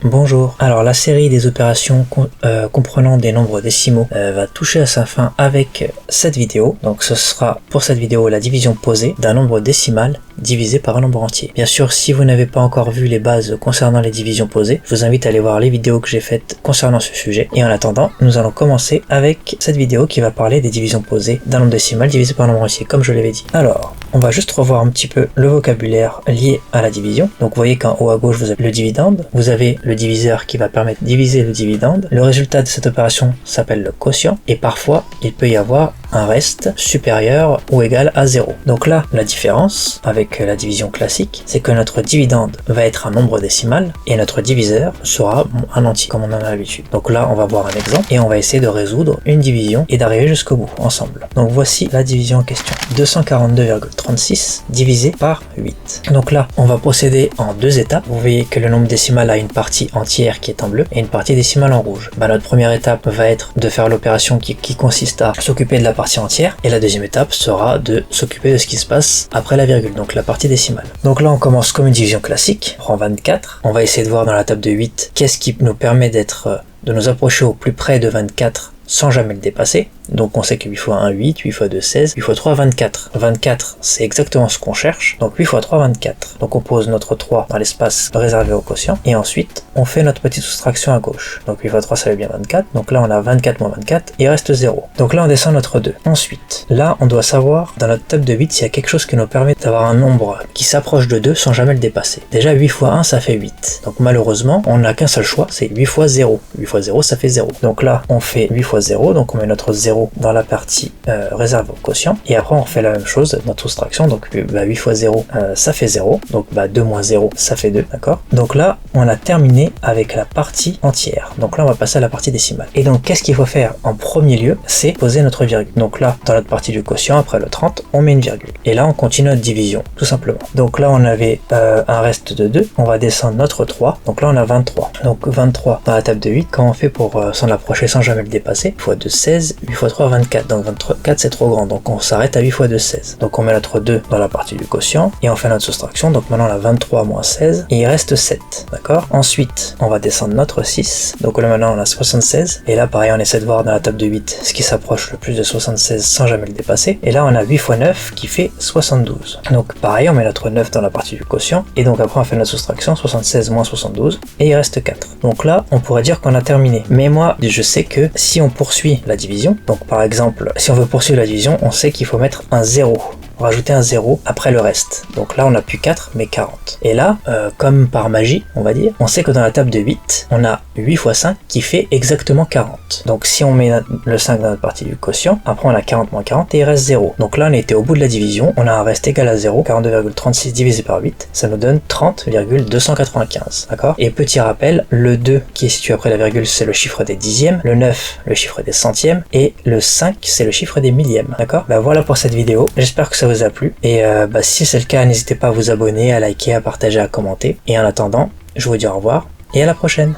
Bonjour. Alors la série des opérations comprenant des nombres décimaux va toucher à sa fin avec cette vidéo. Donc ce sera pour cette vidéo la division posée d'un nombre décimal divisé par un nombre entier. Bien sûr, si vous n'avez pas encore vu les bases concernant les divisions posées, je vous invite à aller voir les vidéos que j'ai faites concernant ce sujet. Et en attendant, nous allons commencer avec cette vidéo qui va parler des divisions posées d'un nombre décimal divisé par un nombre entier, comme je l'avais dit. Alors, on va juste revoir un petit peu le vocabulaire lié à la division. Donc vous voyez qu'en haut à gauche, vous avez le dividende, vous avez le diviseur qui va permettre de diviser le dividende. Le résultat de cette opération s'appelle le quotient et parfois il peut y avoir un reste supérieur ou égal à 0. Donc là, la différence avec la division classique, c'est que notre dividende va être un nombre décimal et notre diviseur sera un entier, comme on en a l'habitude. Donc là, on va voir un exemple et on va essayer de résoudre une division et d'arriver jusqu'au bout ensemble. Donc voici la division en question. 242,36 divisé par 8. Donc là, on va procéder en deux étapes. Vous voyez que le nombre décimal a une partie entière qui est en bleu et une partie décimale en rouge. Notre première étape va être de faire l'opération qui consiste à s'occuper de la partie entière et la deuxième étape sera de s'occuper de ce qui se passe après la virgule, donc la partie décimale. Donc là, on commence comme une division classique. On prend 24. On va essayer de voir dans la table de 8 qu'est-ce qui nous permet de nous approcher au plus près de 24 sans jamais le dépasser. Donc on sait que 8 fois 1, 8, 8 fois 2, 16, 8 fois 3, 24. 24, c'est exactement ce qu'on cherche. Donc 8 fois 3, 24. Donc on pose notre 3 dans l'espace réservé au quotient. Et ensuite, on fait notre petite soustraction à gauche. Donc 8 fois 3, ça fait bien 24. Donc là, on a 24 moins 24. Il reste 0. Donc là, on descend notre 2. Ensuite, là, on doit savoir, dans notre table de 8, s'il y a quelque chose qui nous permet d'avoir un nombre qui s'approche de 2 sans jamais le dépasser. Déjà, 8 fois 1, ça fait 8. Donc malheureusement, on n'a qu'un seul choix, c'est 8 fois 0. 8 fois 0, ça fait 0. Donc là, on fait 8 fois 0. Donc on met notre 0 dans la partie réservée au quotient et après on fait la même chose, notre soustraction. Donc 8 fois 0 ça fait 0, donc 2 moins 0 ça fait 2, d'accord. Donc là on a terminé avec la partie entière, donc là on va passer à la partie décimale. Et donc qu'est-ce qu'il faut faire en premier lieu? C'est poser notre virgule. Donc là dans notre partie du quotient, après le 30, on met une virgule et là on continue notre division tout simplement. Donc là on avait un reste de 2, on va descendre notre 3, donc là on a 23. Donc 23 dans la table de 8, comment on fait pour s'en approcher sans jamais le dépasser? 8 fois 2, 16, 8 fois 3, 24. Donc 24 c'est trop grand, donc on s'arrête à 8 fois 2, 16. Donc on met notre 2 dans la partie du quotient et on fait notre soustraction. Donc maintenant on a 23 moins 16 et il reste 7, d'accord. Ensuite on va descendre notre 6, donc là maintenant on a 76 et là pareil on essaie de voir dans la table de 8 ce qui s'approche le plus de 76 sans jamais le dépasser. Et là on a 8 fois 9 qui fait 72. Donc pareil on met notre 9 dans la partie du quotient et donc après on fait notre soustraction, 76 moins 72 et il reste 4. Donc là on pourrait dire qu'on a terminé, mais moi je sais que si on poursuit la division, donc par exemple si on veut poursuivre la division, on sait qu'il faut mettre un 0, rajouter un 0 après le reste. Donc là on n'a plus 4 mais 40. Et là comme par magie on va dire, on sait que dans la table de 8 on a 8 fois 5 qui fait exactement 40. Donc si on met le 5 dans notre partie du quotient, après on a 40 moins 40 et il reste 0. Donc là on était au bout de la division, on a un reste égal à 0, 42,36 divisé par 8, ça nous donne 30,295, d'accord. Et petit rappel, le 2 qui est situé après la virgule c'est le chiffre des dixièmes, le 9 le chiffre des centièmes et le 5 c'est le chiffre des millièmes, d'accord. Voilà pour cette vidéo, j'espère que ça vous a plu et si c'est le cas, n'hésitez pas à vous abonner, à liker, à partager, à commenter. Et en attendant, je vous dis au revoir et à la prochaine.